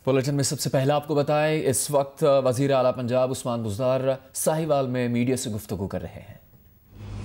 Bulletin में सबसे पहले आपको बताएं, इस वक्त वज़ीर आला पंजाब उस्मान बुज़दार साहिवाल में मीडिया से गुफ्तगू कर रहे हैं।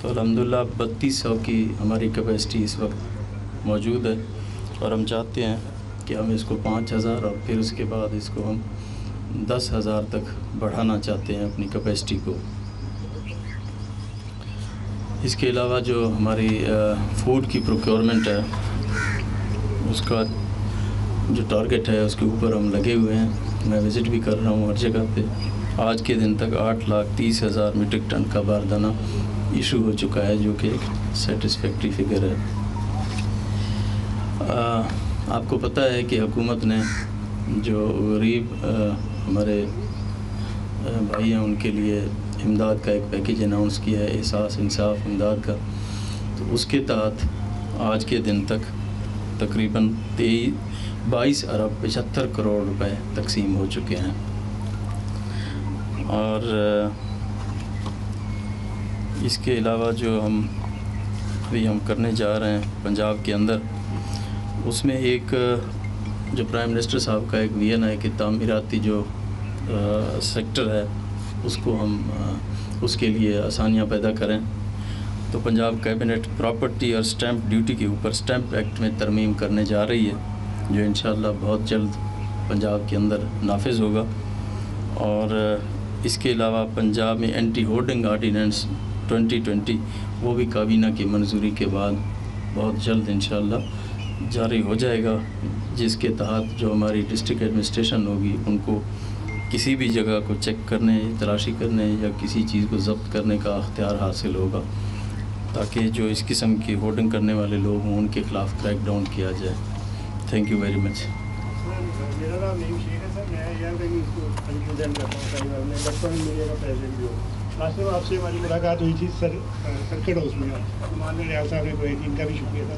तो अल्हम्दुलिल्लाह 3200 की हमारी कैपेसिटी इस वक्त मौजूद है और हम चाहते हैं कि हम इसको 5000 और फिर उसके बाद इसको हम 10,000 तक बढ़ाना चाहते हैं अपनी कैपेसिटी को। इसके अलावा जो हमारी फूड की प्रोक्योरमेंट है उसका जो टारगेट है उसके ऊपर हम लगे हुए हैं। मैं विज़िट भी कर रहा हूँ हर जगह पे। आज के दिन तक 8,30,000 मीट्रिक टन का बारदाना इशू हो चुका है, जो कि एक सेटिस्फैक्ट्री फिगर है। आपको पता है कि हुकूमत ने जो गरीब हमारे भाई हैं उनके लिए इमदाद का एक पैकेज अनाउंस किया है, एहसास इंसाफ इमदाद का। तो उसके तहत आज के दिन तक तकरीबन 22 अरब 75 करोड़ रुपए तकसीम हो चुके हैं। और इसके अलावा जो हम करने जा रहे हैं पंजाब के अंदर, उसमें एक जो प्राइम मिनिस्टर साहब का एक विजन है कि तामीराती जो सेक्टर है उसको हम उसके लिए आसानियाँ पैदा करें। तो पंजाब कैबिनेट प्रॉपर्टी और स्टैंप ड्यूटी के ऊपर स्टैंप एक्ट में तरमीम करने जा रही है, जो इंशाअल्लाह बहुत जल्द पंजाब के अंदर नाफिज होगा। और इसके अलावा पंजाब में एंटी होर्डिंग आर्डीनेंस 2020 वो भी काबीना की मंजूरी के बाद बहुत जल्द इंशाअल्लाह जारी हो जाएगा, जिसके तहत जो हमारी डिस्ट्रिक्ट एडमिनिस्ट्रेशन होगी उनको किसी भी जगह को चेक करने, तलाशी करने या किसी चीज़ को ज़ब्त करने का अख्तियार हासिल होगा, ताकि जो इस किस्म की होर्डिंग करने वाले लोग हों उनके ख़िलाफ़ क्रैक डाउन किया जाए। Thank you very much. मेरा नाम नीम शेख है सर, मैं यहाँ पे रिप्रेजेंट करता हूँ साहिवाल में, इलेक्ट्रॉनिक मीडिया का प्रेसिडेंट भी हूँ। लास्ट में आपसे हमारी मुलाकात हुई थी सर सर्किट हाउस में, मान रियाल साहब ने कोई थी, इनका भी शुक्रिया था।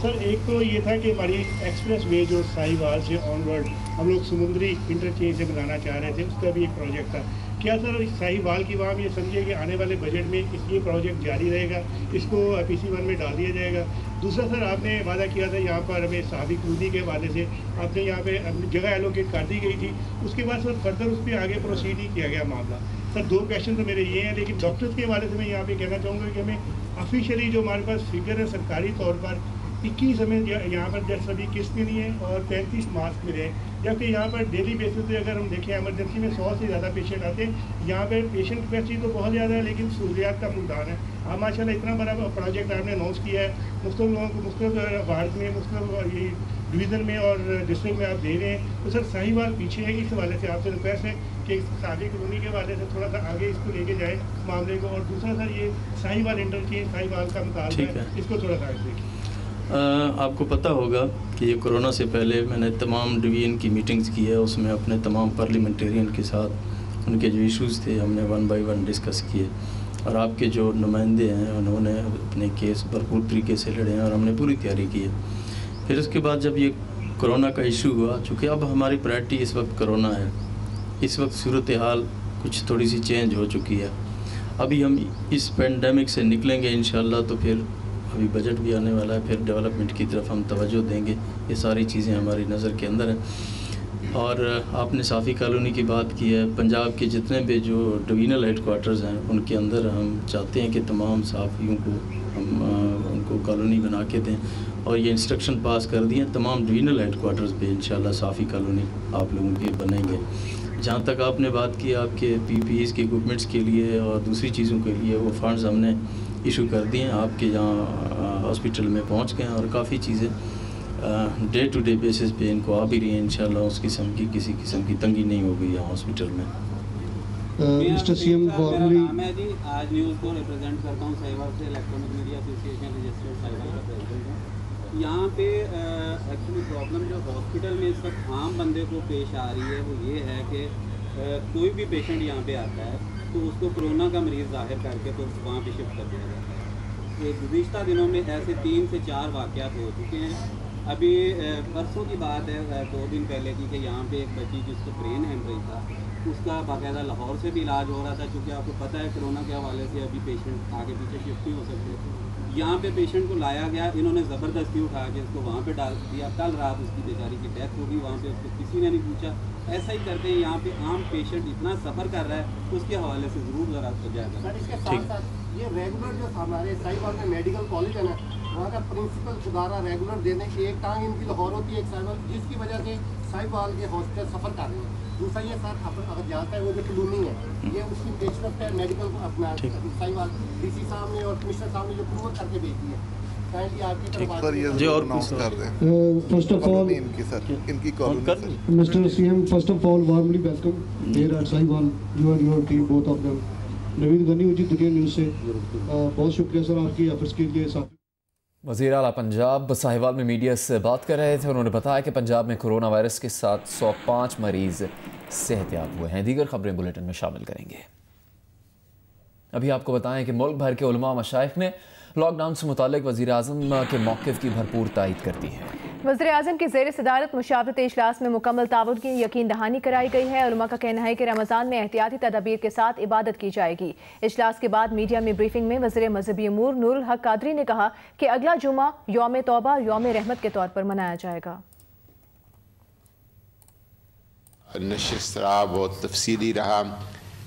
सर एक तो ये था कि हमारी एक्सप्रेस वे जो साहिवाल से ऑनवर्ड हम लोग समुद्री इंटरचेंज से बनाना चाह रहे थे, उसका भी एक प्रोजेक्ट था। क्या सर साहिवाल की वहाँ ये समझिए कि आने वाले बजट में ये प्रोजेक्ट जारी रहेगा, इसको PC1 में डाल दिया जाएगा? दूसरा सर, आपने वादा किया था यहाँ पर हमें साहबी कॉलोनी के हवाले से आपने यहाँ पे जगह एलोकेट कर दी गई थी, उसके बाद सर फर्दर उस पर आगे प्रोसीड ही किया गया मामला। सर 2 क्वेश्चन तो मेरे ये हैं, लेकिन डॉक्टर्स के हवाले से मैं यहाँ पे कहना चाहूँगा कि हमें ऑफिशियली जो हमारे पास फिगर है सरकारी तौर पर 21 हमें यहाँ पर डेट्स अभी किस्त के लिए और 35 मास्क मिले हैं, जबकि यहाँ पर डेली बेसिस पे अगर हम देखें इमरजेंसी में 100 से ज़्यादा पेशेंट आते हैं। यहाँ पे पेशेंट कैपेसिटी तो बहुत ज़्यादा है, लेकिन सहूलियात का मुद्दान है। आप माशाल्लाह इतना बड़ा प्रोजेक्ट आपने अनाउंस किया है, मुख्तलिफ लोगों को मुख्तलिफ वार्ड में, मुख्तलिफ ये डिवीज़न में और डिस्ट्रिक्ट में आप दे रहे हैं। तो सर साहिवाल पीछे है, इस हवाले से आपसे रिक्वेस्ट है कि सादी कॉलोनी के हवाले से थोड़ा सा आगे इसको लेके जाए मामले को। और दूसरा सर, ये साहिवाल इंटरचेंज साहिवाल का मुतालबा है, इसको थोड़ा सा आगे देखिए। आपको पता होगा कि ये कोरोना से पहले मैंने तमाम डिवीज़न की मीटिंग्स की है, उसमें अपने तमाम पार्लियामेंटेरियन के साथ उनके जो इश्यूज़ थे हमने 1 बाय 1 डिस्कस किए, और आपके जो नुमाइंदे हैं उन्होंने अपने केस भरपूर तरीके से लड़े हैं और हमने पूरी तैयारी की है। फिर उसके बाद जब ये कोरोना का इशू हुआ, चूँकि अब हमारी प्रायोरिटी इस वक्त कोरोना है, इस वक्त सूरत हाल कुछ थोड़ी सी चेंज हो चुकी है। अभी हम इस पेंडेमिक से निकलेंगे इंशाअल्लाह, तो फिर अभी बजट भी आने वाला है, फिर डेवलपमेंट की तरफ हम तवज्जो देंगे। ये सारी चीज़ें हमारी नज़र के अंदर हैं। और आपने साफ़ी कॉलोनी की बात की है, पंजाब के जितने भी जो डिवीज़नल हेडकोार्टर्स हैं उनके अंदर हम चाहते हैं कि तमाम साफ़ियों को हम उनको कॉलोनी बना के दें, और ये इंस्ट्रक्शन पास कर दिए तमाम डिवीज़नल हेडकोार्टर्स पे इंशाल्लाह साफ़ी कॉलोनी आप लोगों के बनेंगे। जहाँ तक आपने बात की आपके PPEs के इक्विपमेंट्स के लिए और दूसरी चीज़ों के लिए, वो फंड्स हमने इशू कर दिए हैं, आपके यहाँ हॉस्पिटल में पहुँच गए हैं, और काफ़ी चीज़ें डे टू डे बेसिस पे इनको आ भी रही हैं इंशाल्लाह। उस किस्म की किसी किस्म की तंगी नहीं होगी यहाँ हॉस्पिटल में। मिस्टर CM फॉर्मली मैं जी आज न्यूज़ को रिप्रेजेंट करता हूँ साहिवाल से, electronic media association registered Sahiwal का प्रेसिडेंट हूँ। यहाँ पे एक्चुअली प्रॉब्लम जो हॉस्पिटल में इस वक्त आम बंदे को पेश आ रही है वो ये है कि कोई भी पेशेंट यहाँ पे आता है तो उसको कोरोना का मरीज़ ज़ाहिर करके तो वहाँ पे शिफ्ट कर दिया जाता है। गुज़िश्ता दिनों में ऐसे 3 से 4 वाक़यात हो चुके हैं। अभी परसों की बात है 2 दिन पहले की, कि यहाँ पे एक बच्ची जिसको ब्रेन हेमरेज था, उसका बाकायदा लाहौर से भी इलाज हो रहा था। चूँकि आपको पता है कोरोना के हवाले से अभी पेशेंट आगे पीछे शिफ्ट नहीं हो सकते, यहाँ पे पेशेंट को लाया गया, इन्होंने ज़बरदस्ती उठा के उसको वहाँ पे डाल दिया। कल रात उसकी बेचारी की डेथ होगी वहाँ पे, उसको किसी ने नहीं पूछा। ऐसा ही करते हैं यहाँ पे आम पेशेंट इतना सफ़र कर रहा है, उसके हवाले से ज़रूर ज़रा जाएगा। सर इसके साथ साथ ये रेगुलर जो हमारे साहिवाल में मेडिकल कॉलेज है ना, वहाँ का प्रिंसिपल खुदारा रेगुलर देने की, एक टांग इनकी लाहौर होती है, एक साहिवाल, जिसकी वजह से साहिवाल के हॉस्पिटल सफ़र कर रहे हैं। दूसरा ये सर अगर जहाँ तक वो जो कलोनी है, ये उसकी पेशरफ है मेडिकल अपना साहिवाल डीसी साहब ने और कमिश्नर साहब ने जो प्रूव करके भेजी है। जी और कुछ कर दें। फर्स्ट ऑफ ऑल इनकी सर इनकी colony mister CM, first of all warmly welcome here at Sahiwal, you and your team both of them. Naveed Gani ji, Dunya news से बहुत शुक्रिया सर आपकी एफर्ट्स के लिए। वज़ीर आला पंजाब साहिवाल में मीडिया से बात कर रहे थे। उन्होंने बताया कि पंजाब में कोरोना वायरस के साथ 105 मरीज सेहतयाब हुए हैं। दीगर खबरें बुलेटिन में शामिल करेंगे। अभी आपको बताएं कि मुल्क भर के उलमा मशाइख ने लॉकडाउन से मुतालिक वज़ीर आज़म के मौक़िफ़ की भरपूर तायीद कर दी है। वज़ीर आज़म की ज़ेर सदारत मुशावरती इजलास में मुकम्मल ताउन की यकीन दहानी कराई गई है। उलमा का कहना है कि रमज़ान में एहतियाती तदाबीर के साथ इबादत की जाएगी। इजलास के बाद मीडिया में ब्रीफिंग में वज़ीर मज़हबी अमूर नूरुल हक कादरी ने कहा कि अगला जुमा यौम तौबा और यौम रहमत के तौर पर मनाया जाएगा। नशिस्त रहा, बहुत तफसीली रहा।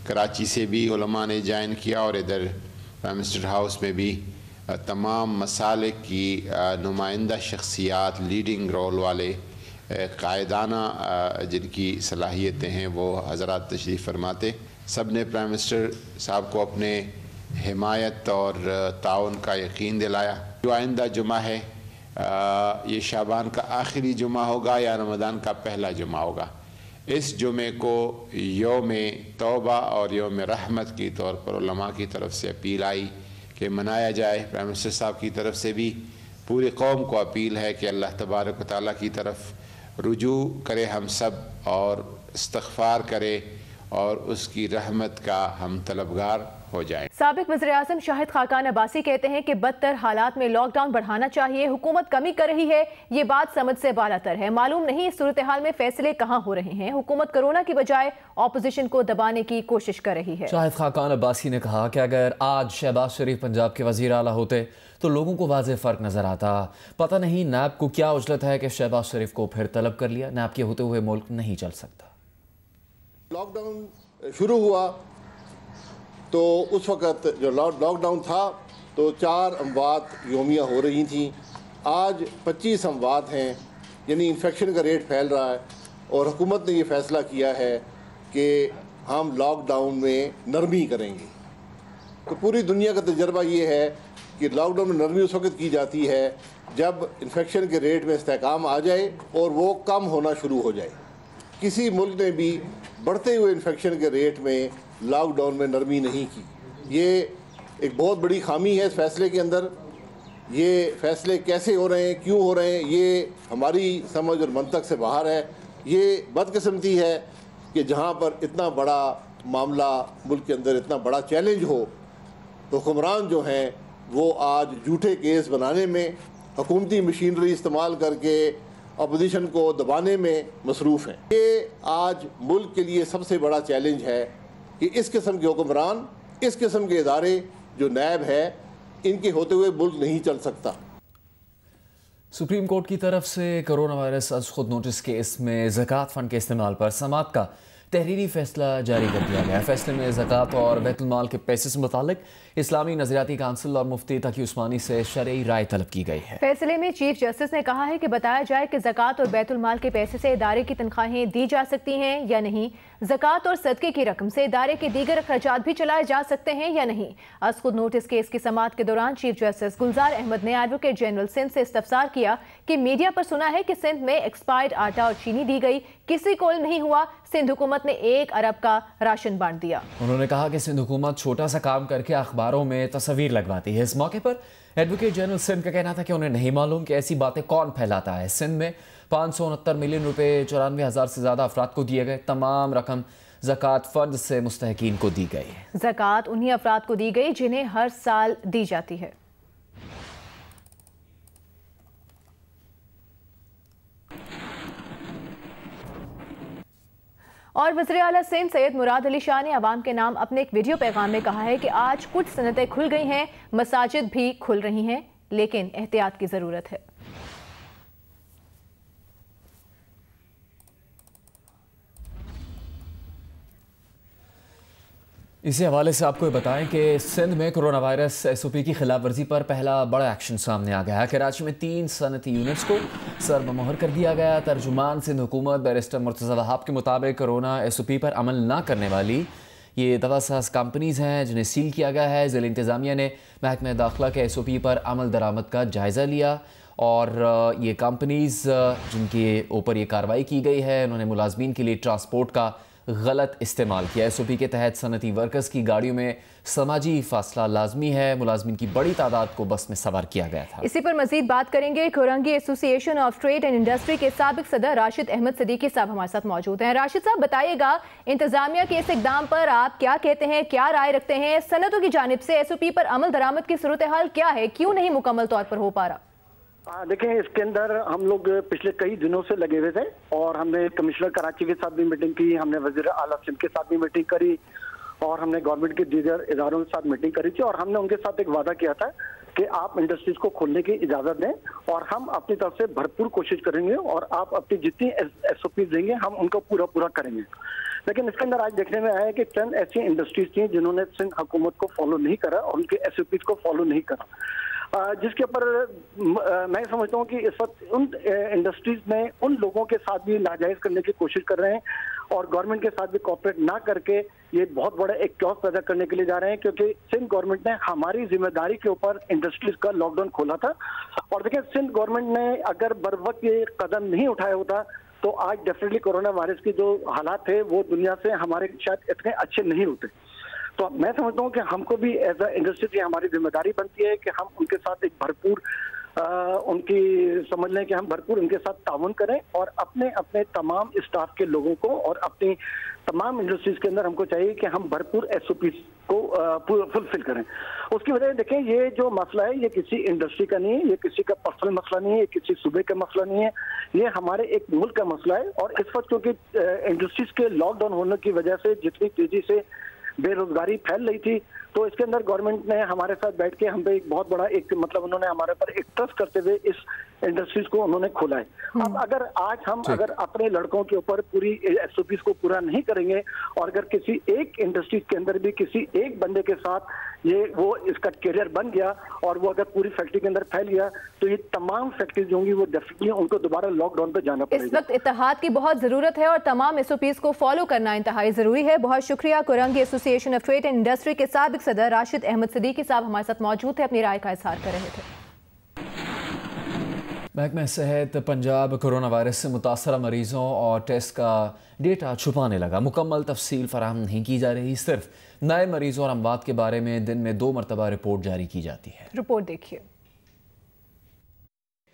कराची से भी उलमा ने ज्वाइन किया और इधर प्राइम मिनिस्टर हाउस में भी तमाम मसालिक की नुमाइंदा शख्सियात, लीडिंग रोल वाले, कायदाना जिनकी सलाहियतें हैं वो हज़रात तशरीफ़ फरमाते। सब ने प्राइम मिनिस्टर साहब को अपने हिमायत और ताउन का यकीन दिलाया। जो आइंदा जुमा है ये शाबान का आखिरी जुमा होगा या रमज़ान का पहला जुमा होगा। इस जुमे को यौम तौबा और यौम रहमत की तौर पर उलमा की तरफ से अपील आई कि मनाया जाए। प्राइम मिनिस्टर साहब की तरफ से भी पूरी कौम को अपील है कि अल्लाह तबारक व तआला की तरफ रुजू करे हम सब और इस्तग़फ़ार करे और उसकी रहमत का हम तलबगार हो जाए। साबिक वज़ीर आज़म शाहिद खाकान अब्बासी कहते हैं कि बदतर हालात में लॉकडाउन बढ़ाना चाहिए। हुकूमत कमी कर रही है, ये बात समझ से बालातर है। मालूम नहीं इस सूरत हाल में फैसले कहाँ हो रहे हैं। हुकूमत कोरोना की बजाय ऑपोजिशन को दबाने की कोशिश कर रही है। शाहिद खाकान अब्बासी ने कहा कि अगर आज शहबाज शरीफ पंजाब के वज़ीर आला होते तो लोगों को वाज़ेह फ़र्क नज़र आता। पता नहीं नैब को क्या उजलत है कि शहबाज शरीफ को फिर तलब कर लिया। नैब के होते हुए मुल्क नहीं चल सकता। लॉकडाउन शुरू हुआ तो उस वक़्त जो लॉकडाउन था तो 4 अमवात योमिया हो रही थी। आज 25 अमवात हैं, यानी इन्फेक्शन का रेट फैल रहा है। और हुकूमत ने ये फ़ैसला किया है कि हम लॉकडाउन में नरमी करेंगे। तो पूरी दुनिया का तजर्बा ये है कि लॉकडाउन में नरमी उस वक्त की जाती है जब इन्फेक्शन के रेट में इस्तेहकाम आ जाए और वो कम होना शुरू हो जाए। किसी मुल्क ने भी बढ़ते हुए इन्फेक्शन के रेट में लॉकडाउन में नरमी नहीं की। ये एक बहुत बड़ी खामी है इस फैसले के अंदर। ये फैसले कैसे हो रहे हैं, क्यों हो रहे हैं, ये हमारी समझ और मंतक से बाहर है। ये बदकिस्मती है कि जहाँ पर इतना बड़ा मामला मुल्क के अंदर, इतना बड़ा चैलेंज हो, तो हुक्मरान जो हैं वो आज झूठे केस बनाने में, हुकूमती मशीनरी इस्तेमाल करके अपोजिशन को दबाने में मसरूफ़ हैं। ये आज मुल्क के लिए सबसे बड़ा चैलेंज है कि इस किस्म के हुक्मरान, इस किस्म के इदारे जो नैब है, इनके होते हुए मुल्क नहीं चल सकता। सुप्रीम कोर्ट की तरफ से कोरोना वायरस अज खुद नोटिस केस में ज़कात फ़ंड के इस्तेमाल पर समाअत का तहरीरी फैसला जारी कर दिया गया। फैसले में ज़कात और बैतुल माल के पैसे से मुतालिक इस्लामी नज़रियाती काउंसिल और मुफ्ती तकी उस्मानी से शरई राय तलब की गई है। फैसले में चीफ जस्टिस ने कहा है कि बताया जाए कि ज़कात और बैतुल माल के पैसे से इदारे की तनख्वाहें दी जा सकती हैं या नहीं। ज़कात और सदक़े की रकम से इदारे के दीगर अखराजात भी चलाए जा सकते हैं या नहीं। अज खुद नोटिस केस की समाअत के दौरान चीफ जस्टिस गुलजार अहमद ने एडवोकेट जनरल सिंध से इस्तफसार किया कि मीडिया पर सुना है कि सिंध में एक्सपायर्ड आटा और चीनी दी गई, किसी को इल्म नहीं हुआ। सिंध हुकूमत ने 1 अरब का राशन बांट दिया। उन्होंने कहा कि सिंध हुकूमत छोटा सा काम करके अखबारों में तस्वीर लगवाती है। इस मौके पर एडवोकेट जनरल सिंध का कहना था कि उन्हें नहीं मालूम कि ऐसी बातें कौन फैलाता है। सिंध में 569 मिलियन रुपए 94,000 से ज़्यादा अफराद को दिए गए। तमाम रकम ज़कात फ़ंड से मुस्तहकीन को दी गई। ज़कात उन्हीं अफराद को दी गई जिन्हें हर साल दी जाती है। और वज़ीर आला सिंध सैयद मुराद अली शाह ने अवाम के नाम अपने एक वीडियो पैगाम में कहा है कि आज कुछ सनतें खुल गई हैं, मसाजिद भी खुल रही हैं, लेकिन एहतियात की ज़रूरत है। इसी हवाले से आपको बताएं कि सिंध में कोरोना वायरस SOP की खिलाफ वर्जी पर पहला बड़ा एक्शन सामने आ गया है। कराची में 3 सनती यूनिट्स को सरबमोहर कर दिया गया। तर्जुमान सिंध हुकूमत बैरिस्टर मुर्तज़ा वहाब के मुताबिक कोरोना SOP पर अमल ना करने वाली ये दवासाज कंपनीज़ हैं जिन्हें सील किया गया है। ज़िला इंतज़ामिया ने महकमा दाखिला के SOP पर अमल दरामद का जायज़ा लिया और ये कंपनीज़ जिनके ऊपर ये कार्रवाई की गई है उन्होंने मुलाजमीन के लिए ट्रांसपोर्ट का गलत इस्तेमाल किया। SOP के तहत सनती वर्कर्स की गाड़ियों में समाजी फासला लाजमी है। मुलाजमीन की बड़ी तादाद को बस में सवार किया गया था। इसी पर मजीद बात करेंगे। Korangi association of trade and industry के साबिक सदर राशिद अहमद सदीकी साहब हमारे साथ मौजूद हैं। राशिद साहब, बताइएगा इंतजामिया के इस इकदाम पर आप क्या कहते हैं, क्या राय रखते हैं? सनतों की जानिब से SOP पर अमल दरामद की सूरत हाल क्या है, क्यों नहीं मुकम्मल तौर पर हो पा रहा? देखें, इसके अंदर हम लोग पिछले कई दिनों से लगे हुए थे और हमने कमिश्नर कराची के साथ भी मीटिंग की, हमने वज़ीर आला सिंध के साथ भी मीटिंग करी और हमने गवर्नमेंट के दीगर इदारों के साथ मीटिंग करी थी और हमने उनके साथ एक वादा किया था कि आप इंडस्ट्रीज को खोलने की इजाजत दें और हम अपनी तरफ से भरपूर कोशिश करेंगे और आप अपनी जितनी SOP देंगे हम उनको पूरा करेंगे। लेकिन इसके अंदर आज देखने में आया है कि चंद ऐसी इंडस्ट्रीज थी जिन्होंने सिंध हुकूमत को फॉलो नहीं करा और उनके SOP को फॉलो नहीं करा, जिसके ऊपर मैं समझता हूँ कि इस वक्त उन इंडस्ट्रीज में उन लोगों के साथ भी नाजायज करने की कोशिश कर रहे हैं और गवर्नमेंट के साथ भी कोऑपरेट ना करके ये बहुत बड़ा एक क्योस पैदा करने के लिए जा रहे हैं, क्योंकि सिंध गवर्नमेंट ने हमारी जिम्मेदारी के ऊपर इंडस्ट्रीज का लॉकडाउन खोला था और देखिए सिंध गवर्नमेंट ने अगर बर वक्त ये कदम नहीं उठाया होता तो आज डेफिनेटली कोरोना वायरस की जो हालात थे वो दुनिया से हमारे शायद इतने अच्छे नहीं होते। तो मैं समझता हूँ कि हमको भी एज अ इंडस्ट्री हमारी जिम्मेदारी बनती है कि हम उनके साथ एक भरपूर उनकी समझ लें कि हम भरपूर उनके साथ ताउन करें और अपने अपने तमाम स्टाफ के लोगों को और अपनी तमाम इंडस्ट्रीज के अंदर हमको चाहिए कि हम भरपूर SOP को फुलफिल करें। उसकी वजह देखें, ये जो मसला है ये किसी इंडस्ट्री का नहीं है, ये किसी का पर्सनल मसला नहीं है, ये किसी सूबे का मसला नहीं है, ये हमारे एक मुल्क का मसला है। और इस वक्त क्योंकि इंडस्ट्रीज के लॉकडाउन होने की वजह से जितनी तेजी से बेरोजगारी फैल रही थी तो इसके अंदर गवर्नमेंट ने हमारे साथ बैठ के हम पे एक बहुत बड़ा एक मतलब उन्होंने हमारे पर एक ट्रस्ट करते हुए इस इंडस्ट्रीज को उन्होंने खोला है। अब अगर आज हम अगर अपने लड़कों के ऊपर पूरी SOPs को पूरा नहीं करेंगे और अगर किसी एक इंडस्ट्रीज के अंदर भी किसी एक बंदे के साथ ये वो इसका कैरियर बन गया और वो अगर पूरी फैक्ट्री के अंदर फैल गया तो ये तमाम फैक्ट्रीज होंगी वो डेफिनेटली उनको दोबारा लॉकडाउन पे जाना पड़ेगा। इस वक्त इत्तेहाद की बहुत जरूरत है और तमाम SOPs को फॉलो करना इंतहाई जरूरी है। बहुत शुक्रिया। Korangi association of trade and industry के साबिक सदर राशिद अहमद सदीकी साहब हमारे साथ मौजूद थे, अपनी राय का इजहार कर रहे थे। महकमा सेहत पंजाब कोरोना वायरस से मुतासरा मरीजों और टेस्ट का डेटा छुपाने लगा। मुकम्मल तफसील फराहम नहीं की जा रही, सिर्फ नए मरीजों और अमवात के बारे में दिन में 2 मरतबा रिपोर्ट जारी की जाती है। रिपोर्ट देखिए।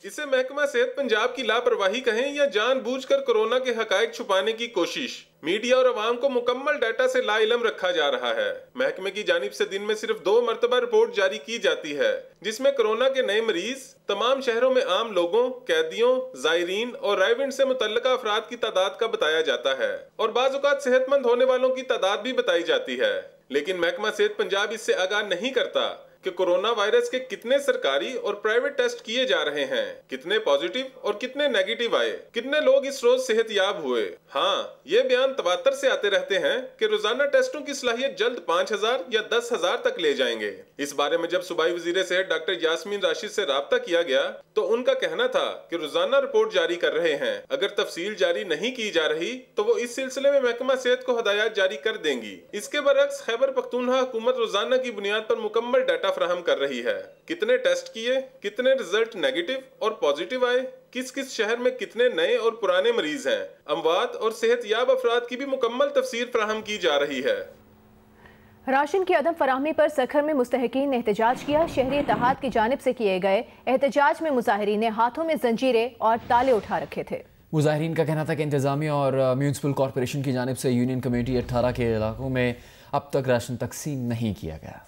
इसे महकमा सेहत पंजाब की लापरवाही कहें या जानबूझकर कोरोना के हकायक छुपाने की कोशिश, मीडिया और अवाम को मुकम्मल डाटा से लाइलम रखा जा रहा है। महकमे की जानिब से दिन में सिर्फ 2 मरतबा रिपोर्ट जारी की जाती है जिसमें कोरोना के नए मरीज, तमाम शहरों में आम लोगों, कैदियों, जायरीन और रायविंड से मुतल्लका अफराद की तादाद का बताया जाता है और बाज़ औक़ात सेहतमंद होने वालों की तादाद भी बताई जाती है। लेकिन महकमा सेहत पंजाब इससे आगाह नहीं करता कि कोरोना वायरस के कितने सरकारी और प्राइवेट टेस्ट किए जा रहे हैं, कितने पॉजिटिव और कितने नेगेटिव आए, कितने लोग इस रोज सेहतयाब हुए। हाँ, ये बयान तवातर से आते रहते हैं कि रोजाना टेस्टों की सलाहियत जल्द 5000 या 10,000 तक ले जाएंगे। इस बारे में जब सूबाई वजीर सेहत डॉक्टर यास्मीन राशिद से राब्ता किया गया तो उनका कहना था कि रोजाना रिपोर्ट जारी कर रहे हैं, अगर तफसील जारी नहीं की जा रही तो वो इस सिलसिले में महकमा सेहत को हदायत जारी कर देंगी। इसके बरअक्स खैबर पख्तूनख्वा हुकूमत रोजाना की बुनियाद पर मुकम्मल डाटा फराहम कर रही है। कितने टेस्ट किए, कितने रिजल्ट नेगेटिव और पॉजिटिव आए, किस किस शहर में कितने नए और पुराने मरीज हैं, अमवात और सेहतयाब अफराद की भी मुकम्मल तफसीर फराहम की जा रही है। राशन की अदम फराहमी पर सखर में मुस्तहकीन ने एहतजाज किया। शहरी इत्तेहाद की जानिब से किए गए एहतजाज में मुजाहिरीन ने हाथों में जंजीरें और ताले उठा रखे थे। मुजाहिरीन का कहना था कि इंतजामिया और म्यूनसिपल कॉरपोरेशन की जानिब से यूनियन कमेटी 18 के इलाकों में अब तक राशन तकसीम नहीं किया गया।